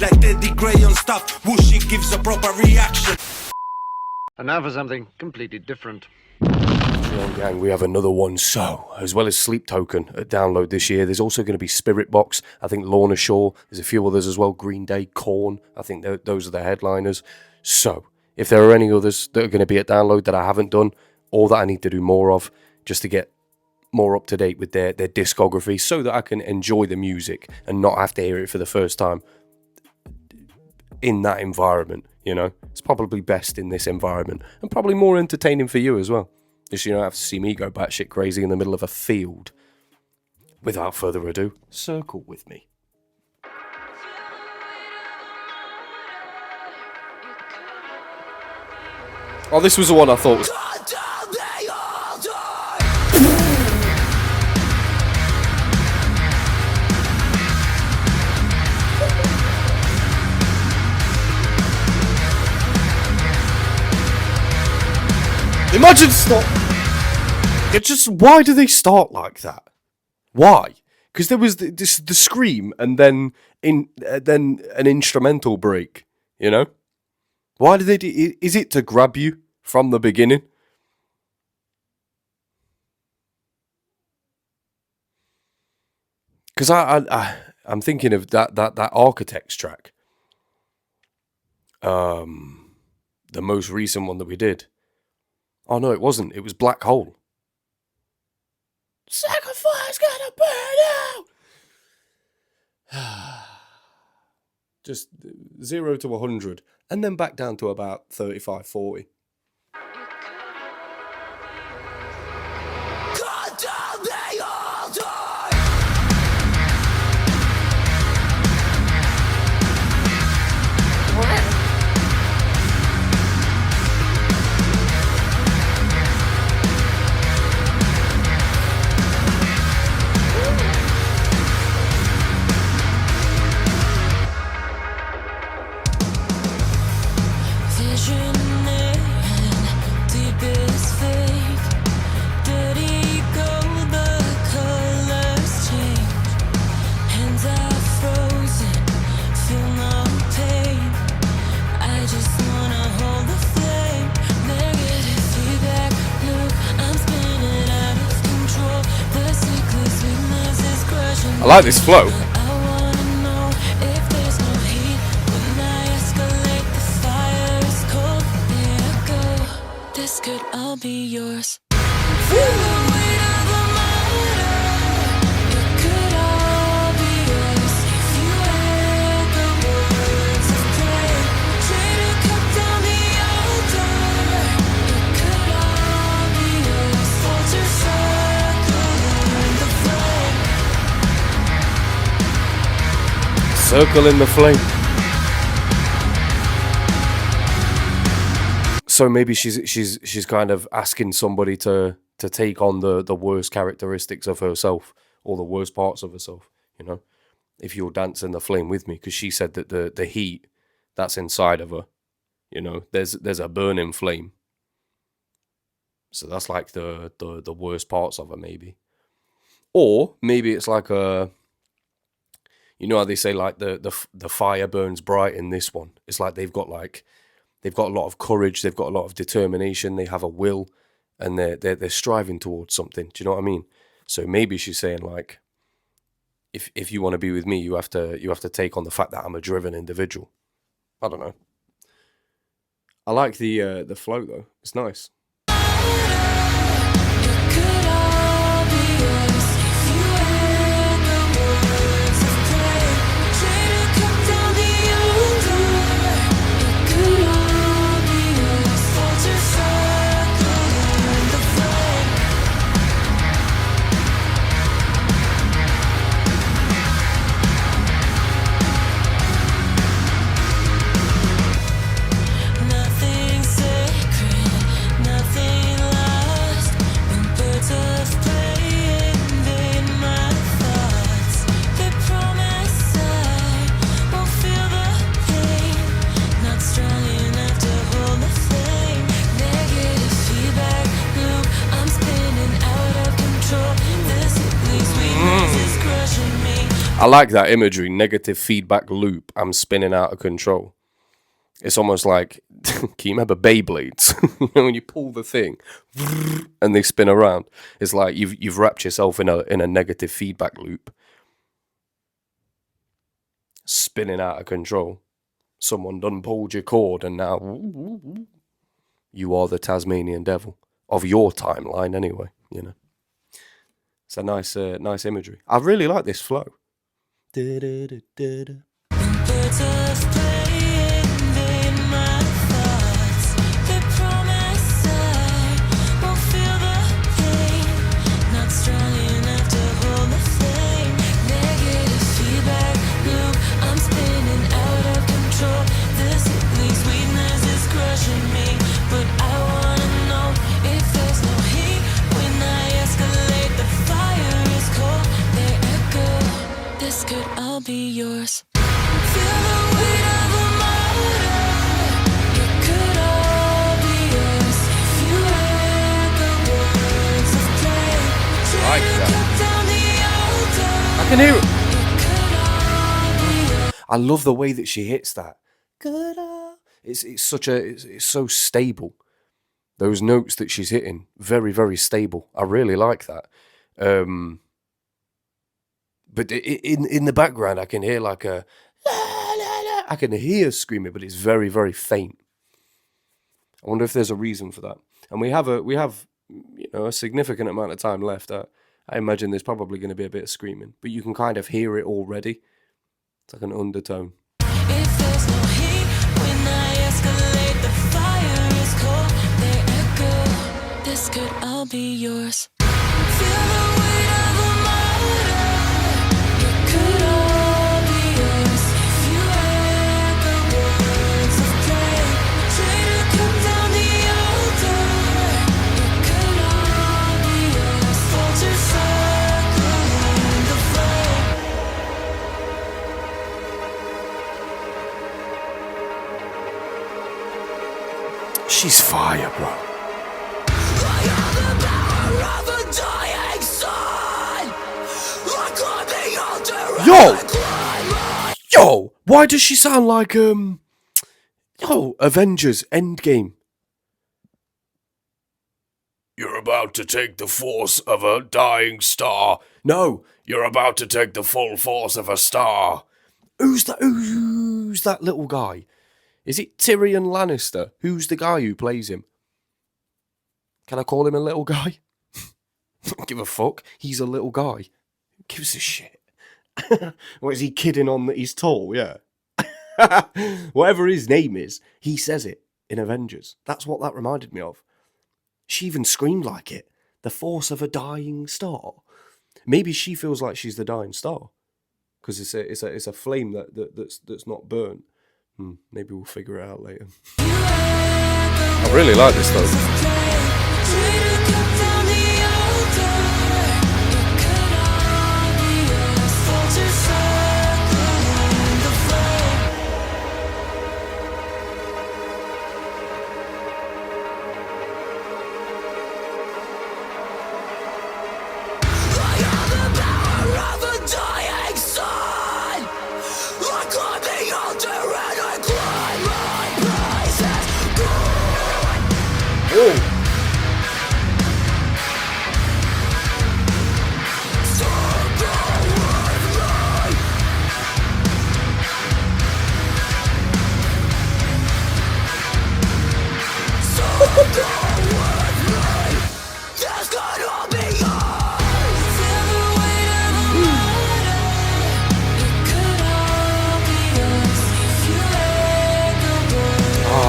Like Teddy Gray on stuff, whooshing gives a proper reaction. And now for something completely different. Gang, we have another one. So, as well as Sleep Token at download this year, there's also going to be Spiritbox. I think Lorna Shore. There's a few others as well. Green Day, Korn. I think those are the headliners. So, if there are any others that are going to be at download that I haven't done, or that I need to do more of, just to get more up to date with their discography, so that I can enjoy the music and not have to hear it for the first time in that environment, you know. It's probably best in this environment, and probably more entertaining for you as well. Just you don't have to see me go batshit crazy in the middle of a field. Without further ado, circle with me. Oh, this was the one I thought was... Imagine stop. It just, why do they start like that? Why? Because there was the scream and then an instrumental break. You know, why do they do? Is it to grab you from the beginning? Because I'm thinking of that Architects track. The most recent one that we did. Oh no, it wasn't. It was Black Hole. Sacrifice gonna burn out. Just 0 to 100, and then back down to about 35, 40. I like this flow. This could all be yours. Circle in the flame. So maybe she's kind of asking somebody to take on the worst characteristics of herself, or the worst parts of herself, you know. If you'll dance in the flame with me, because she said that the heat that's inside of her, you know, there's a burning flame. So that's like the worst parts of her, maybe. Or maybe it's like a, you know how they say like the fire burns bright in this one. It's like they've got a lot of courage, they've got a lot of determination, they have a will, and they're striving towards something. Do you know what I mean? So maybe she's saying like, if you want to be with me, you have to take on the fact that I'm a driven individual. I don't know. I like the flow though. It's nice. Nothing sacred, nothing like I like that imagery, negative feedback loop. I'm spinning out of control. It's almost like, can you remember Beyblades? You know, when you pull the thing and they spin around, it's like you've wrapped yourself in a negative feedback loop, spinning out of control. Someone done pulled your cord, and now you are the Tasmanian devil of your timeline, anyway. You know, it's a nice imagery. I really like this flow. Be yours. Feel the weight of a motor. It could all be yours. If you heard the words of play. Like that. I can hear it. I love the way that she hits that. It's so stable. Those notes that she's hitting, very, very stable. I really like that. But in the background, I can hear like a... I can hear screaming, but it's very, very faint. I wonder if there's a reason for that. And we have a significant amount of time left. I imagine there's probably going to be a bit of screaming, but you can kind of hear it already. It's like an undertone. If there's no heat, when I escalate, the fire is cold. They echo. This could all be yours. Feel the weight of a motor. It could all be yours. If you heard the words of play. Traitor, come down the altar. It could all be yours. Vultures circling the flame. She's fire, bro. Yo, why does she sound like Avengers Endgame? You're about to take the force of a dying star. No, you're about to take the full force of a star. Who's that little guy? Is it Tyrion Lannister? Who's the guy who plays him? Can I call him a little guy? Don't give a fuck. He's a little guy. Who gives a shit? What, is he kidding on that he's tall? Yeah. Whatever his name is, he says it in Avengers. That's what that reminded me of. She even screamed like it. The force of a dying star. Maybe she feels like she's the dying star. Because it's a flame that's not burnt. Maybe we'll figure it out later. I really like this though.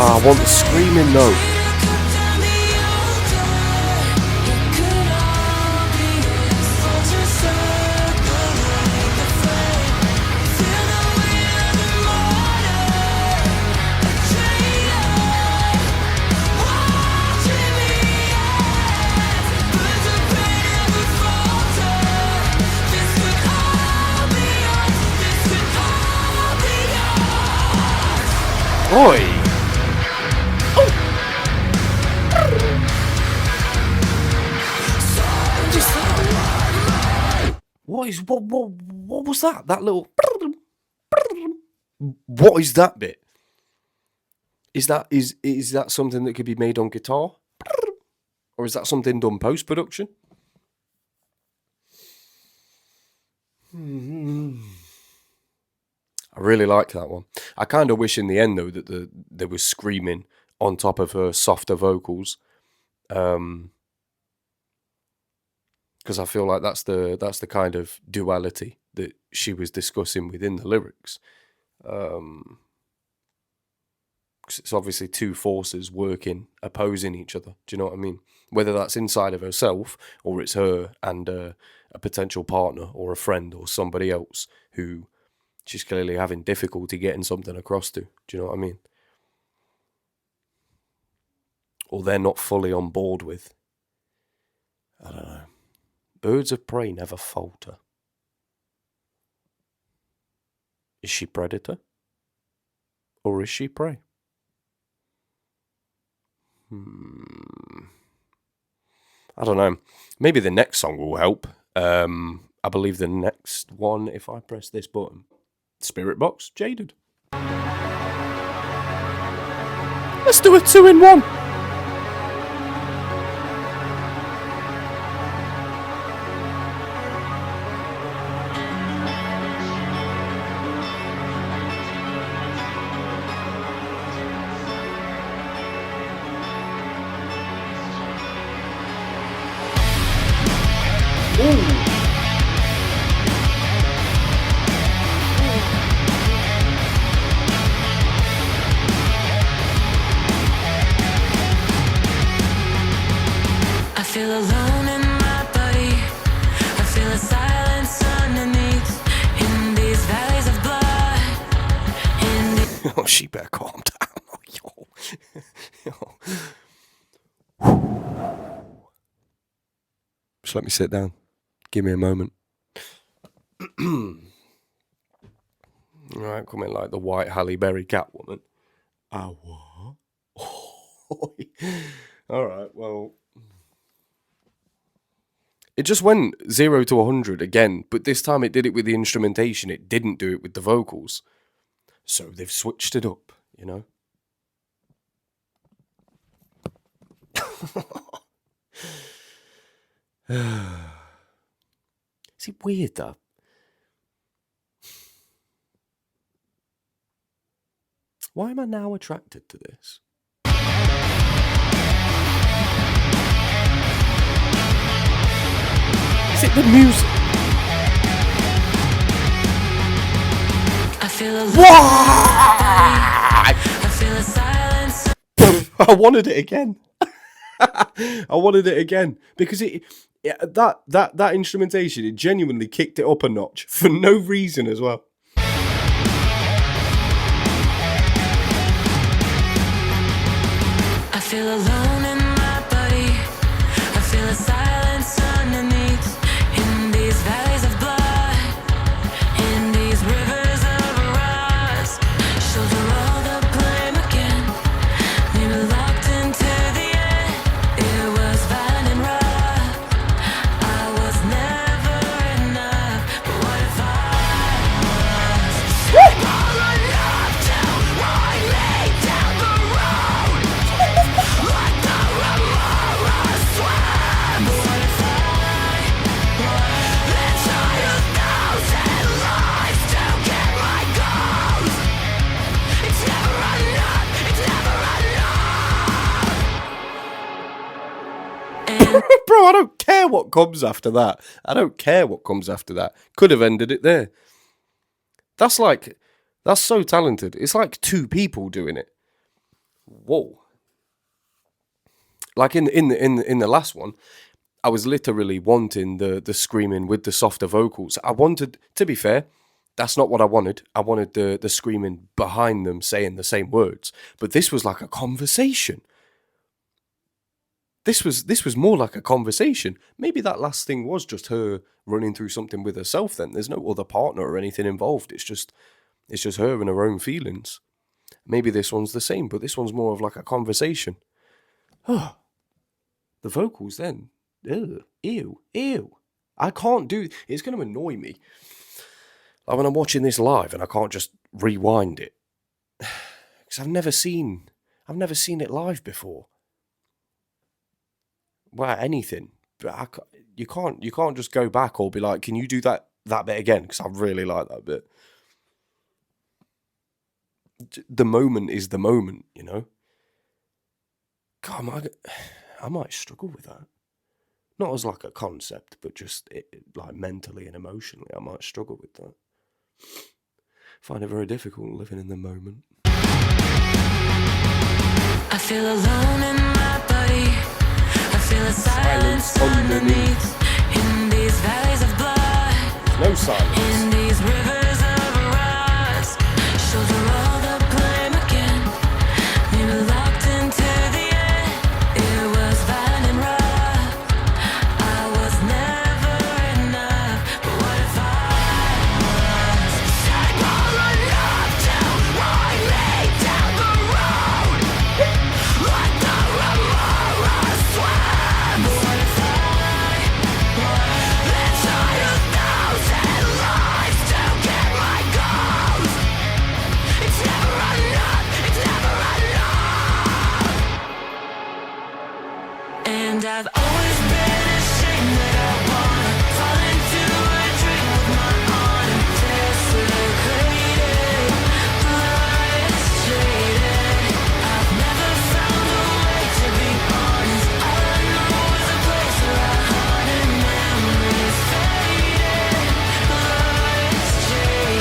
I want the screaming though. Oi! What What was that? That little... What is that bit? Is that something that could be made on guitar? Or is that something done post-production? I really like that one. I kind of wish in the end, though, that there was screaming on top of her softer vocals. Because I feel like that's the kind of duality that she was discussing within the lyrics. 'Cause it's obviously two forces working, opposing each other. Do you know what I mean? Whether that's inside of herself, or it's her and a potential partner or a friend or somebody else who she's clearly having difficulty getting something across to. Do you know what I mean? Or they're not fully on board with. I don't know. Birds of prey never falter. Is she predator? Or is she prey? I don't know. Maybe the next song will help. I believe the next one, if I press this button, Spiritbox, Jaded. Let's do a 2-in-1. I feel alone in my body. I feel a silence underneath in these valleys of blood. Oh, she better calm down. Yo. Just let me sit down. Give me a moment. Alright, come in like the white Halle Berry Catwoman. Ah, what? Alright, well. It just went 0 to 100 again, but this time it did it with the instrumentation. It didn't do it with the vocals. So they've switched it up, you know? Is it weird though? Why am I now attracted to this? Is it the music? I feel alone. What? I feel a silence. I wanted it again. I wanted it again because that instrumentation, it genuinely kicked it up a notch for no reason as well. I feel alone in my body. I feel a silence underneath in these valleys of blood, in these rivers of rust. Shoulder all the blame again. We were locked into the end. It was violent and rough. I was never enough. But what if I was all enough to ride me down the road? Like the Aurora swam. But what if I was inside 1,000 lives to get my goals? It's never enough. It's never enough. And Bro, I don't care what comes after that. I don't care what comes after that. Could have ended it there. That's so talented. It's like two people doing it. Whoa. Like in the last one, I was literally wanting the screaming with the softer vocals. I wanted, to be fair, that's not what I wanted. I wanted the screaming behind them saying the same words. But this was like a conversation. This was more like a conversation. Maybe that last thing was just her running through something with herself then. There's no other partner or anything involved. It's just her and her own feelings. Maybe this one's the same, but this one's more of like a conversation. The vocals then. Ugh, ew. I can't do... It's going to annoy me. Like when I'm watching this live and I can't just rewind it. Because I've never seen it live before. Well, anything. But you can't just go back or be like, can you do that bit again? Because I really like that bit. The moment is the moment, you know? God, I might struggle with that. Not as like a concept, but just like mentally and emotionally, I might struggle with that. Find it very difficult living in the moment. I feel alone in my body. I feel a silence underneath. In these valleys of blood. No silence. In these rivers of rust. Shoulder all the blame again. Maybe locked into the end. It was violent and rough. I was never enough. But what if I was? Stable enough to wind me down the road. Like the remora swam. But what if I was inside 1,000 lives to get my goals? It's never enough. It's never enough. And I've always been ashamed that I wanna fall into a dream with my honor desecrated, blood jaded. I've never found a way to be honest. All I know is a place where I haunted memories faded, blood jaded.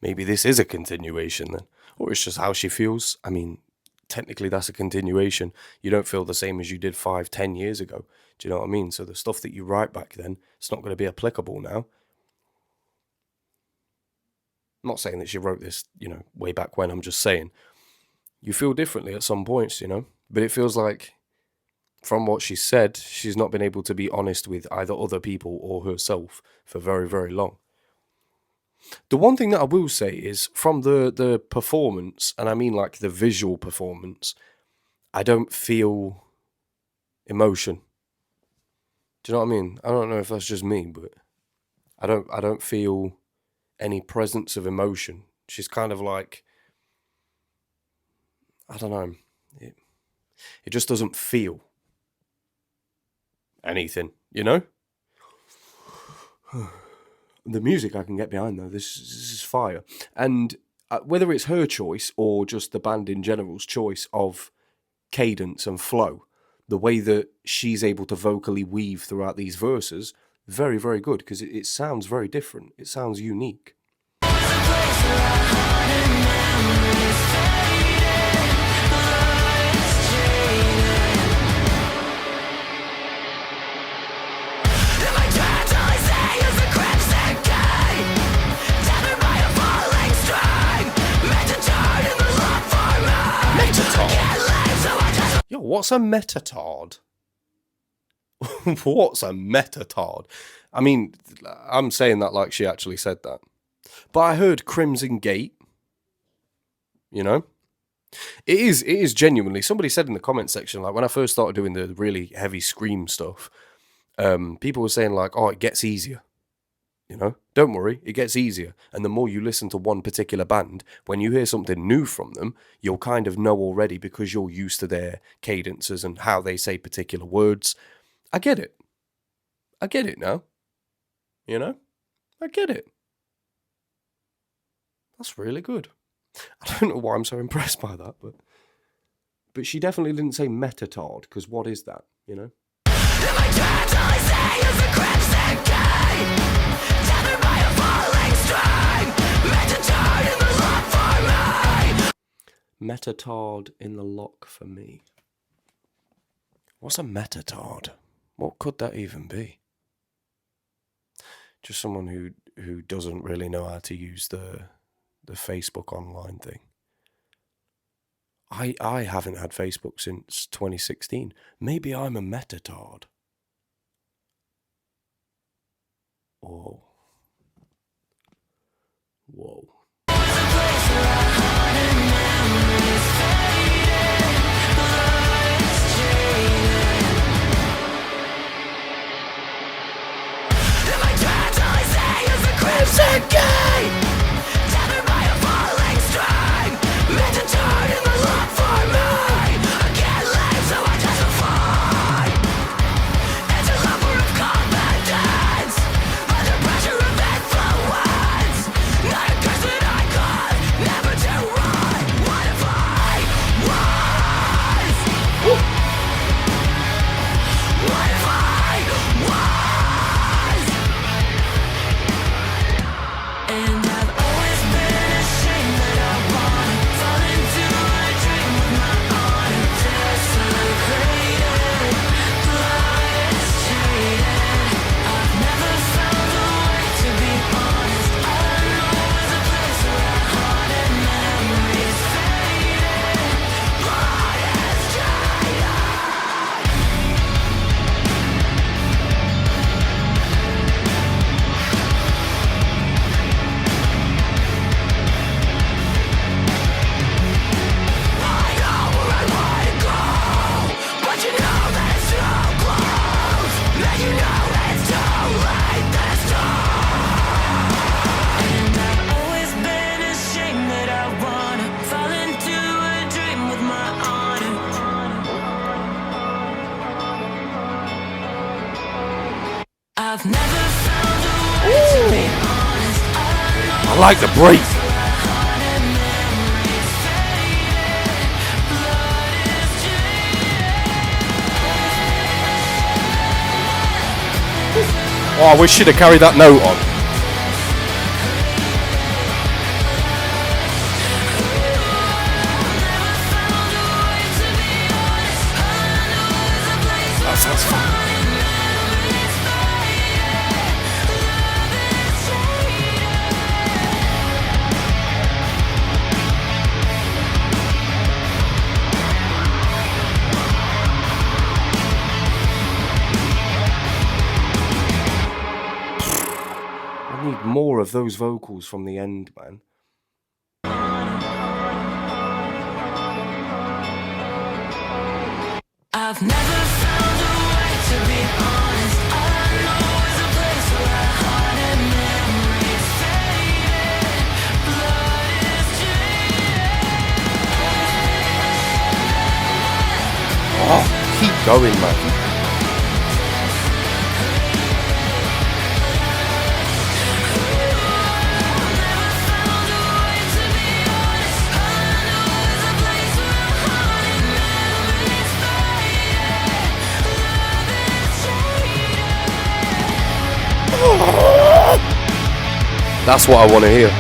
Maybe this is a continuation then. Or it's just how she feels. I mean, technically that's a continuation. You don't feel the same as you did 5-10 years ago. Do you know what I mean? So the stuff that you write back then, it's not going to be applicable now. I'm not saying that she wrote this, you know, way back when. I'm just saying you feel differently at some points, you know. But it feels like from what she said, she's not been able to be honest with either other people or herself for very, very long. The one thing that I will say is from the performance, and I mean like the visual performance, I don't feel emotion. Do you know what I mean? I don't know if that's just me, but I don't feel any presence of emotion. She's kind of like, I don't know. It just doesn't feel anything, you know? The music I can get behind, though, this is fire. And whether it's her choice or just the band in general's choice of cadence and flow, the way that she's able to vocally weave throughout these verses, very, very good, because it sounds very different. It sounds unique. Yo, what's a metatard? What's a metatard? I mean, I'm saying that like she actually said that. But I heard Crimson Gate. You know? It is genuinely, somebody said in the comment section, like when I first started doing the really heavy scream stuff, people were saying like, oh, it gets easier. You know, don't worry, it gets easier. And the more you listen to one particular band, when you hear something new from them, you'll kind of know already because you're used to their cadences and how they say particular words. I get it. I get it now. You know? I get it. That's really good. I don't know why I'm so impressed by that, but she definitely didn't say metatard, because what is that, you know? Metatard in the lock for me. What's a metatard? What could that even be? Just someone who doesn't really know how to use the Facebook online thing. I haven't had Facebook since 2016. Maybe I'm a metatard. Whoa. Whoa. I've never found a way to be honest. I like the break. Oh, I wish she'd have carried that note on. That sounds fun. I need more of those vocals from the end, man. I've never found a way to be honest. All I know is a place where our heart and memories faded. Blood is jaded. Oh, keep going, man. That's what I want to hear.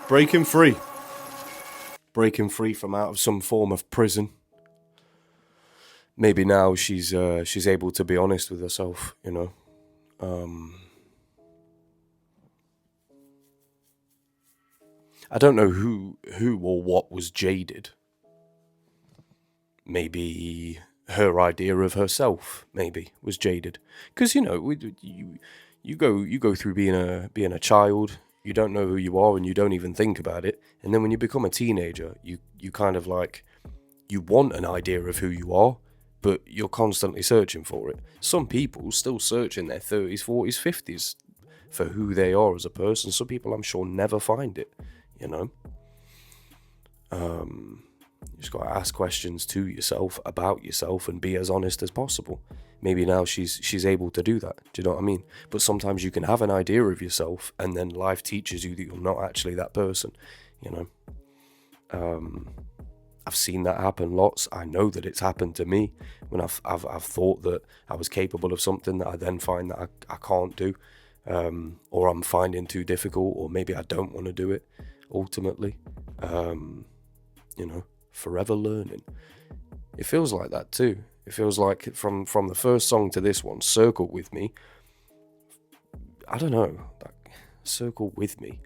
Breaking free. Breaking free from out of some form of prison. Maybe now she's able to be honest with herself, you know. I don't know who or what was jaded. Maybe her idea of herself maybe was jaded, because you know you go through being a child. You don't know who you are and you don't even think about it, and then when you become a teenager, you kind of like, you want an idea of who you are, but you're constantly searching for it. Some people still search in their 30s, 40s, 50s for who they are as a person. Some people, I'm sure, never find it, you know. You just got to ask questions to yourself about yourself and be as honest as possible. Maybe now she's able to do that. Do you know what I mean? But sometimes you can have an idea of yourself and then life teaches you that you're not actually that person, you know. I've seen that happen lots. I know that it's happened to me when I've thought that I was capable of something that I then find that I can't do, or I'm finding too difficult, or maybe I don't want to do it ultimately. You know, forever learning. It feels like that too. It feels like from the first song to this one, Circle With Me. I don't know, like, Circle With Me.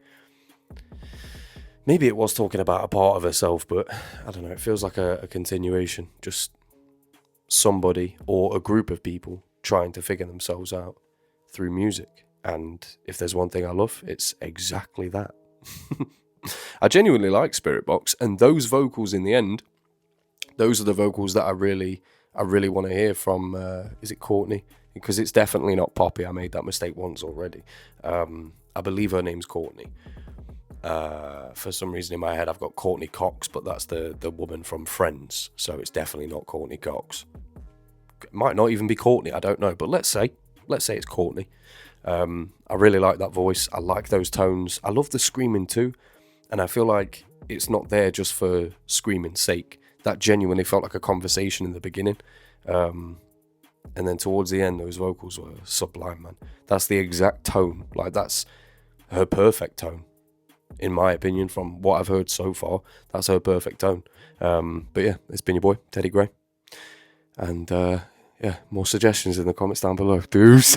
Maybe it was talking about a part of herself, but I don't know, it feels like a continuation. Just somebody or a group of people trying to figure themselves out through music. And if there's one thing I love, it's exactly that. I genuinely like Spiritbox, and those vocals in the end, those are the vocals that I really want to hear from, is it Courtney? Because it's definitely not Poppy. I made that mistake once already. I believe her name's Courtney. For some reason in my head I've got Courtney Cox, but that's the woman from Friends, so it's definitely not Courtney Cox. It might not even be Courtney, I don't know, but let's say it's Courtney. I really like that voice. I like those tones. I love the screaming too, and I feel like it's not there just for screaming's sake. That genuinely felt like a conversation in the beginning, and then towards the end those vocals were sublime, man. That's the exact tone, like that's her perfect tone. In my opinion, from what I've heard so far, that's her perfect tone. But yeah, it's been your boy, Teddy Gray. And yeah, more suggestions in the comments down below. Deuce.